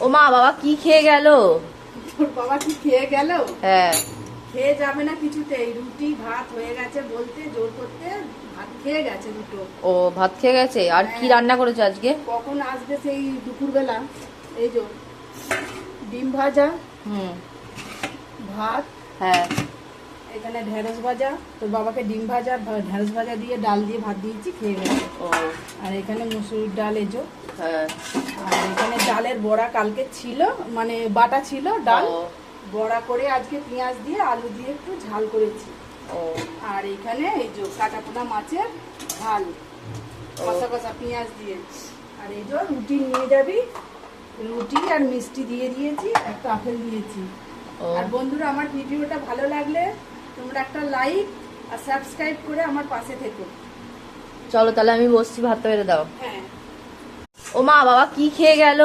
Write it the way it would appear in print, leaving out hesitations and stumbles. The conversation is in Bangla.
ও মা, বাবা কি খেয়ে গেল? তোর বাবা কি খেয়ে গেল? হ্যাঁ। খেয়ে যাবে না কিছুতেই, রুটি ভাত হয়ে গেছে বলতে জোর করতে ভাত খেয়ে গেছে দুটো। ও ভাত খেয়ে গেছে। আর কি রান্না করেছে আজকে? কখন আসবে সেই দুপুরবেলা? এই যে ডিম ভাজা, ভাত, হ্যাঁ। এখানে ঢেঁড়স ভাজা। তোর বাবাকে ডিম ভাজা ঢেঁড়স ভাজা দিয়ে ডাল দিয়ে ভাত দিয়েছি, খেয়ে গেছে। ও আর এখানে মুসুরির ডাল এজো। হ্যাঁ। আর এখানে ডালের বড়া কালকে ছিল, মানে বাটা ছিল ডাল, ও, বড়া করে আজকে পেঁয়াজ দিয়ে আলু দিয়ে একটু ঝাল করেছি। ও আর এখানে এই যে কাটাপোনা মাছের ঝাল, কষা কষা পেঁয়াজ দিয়ে। আর এই যে রুটি নিয়ে যাবি, রুটি আর মিষ্টি দিয়ে দিয়েছি, একটা আপেল দিয়েছি। ও আর বন্ধুরা, আমার ভিডিওটা ভালো লাগলে তোমরা একটা লাইক আর সাবস্ক্রাইব করে আমার পাশে থেকো। চলো তাহলে আমি বসছি, ভাতটা বেড়ে দাও। হ্যাঁ। ও মা, বাবা কি খেয়ে গেল?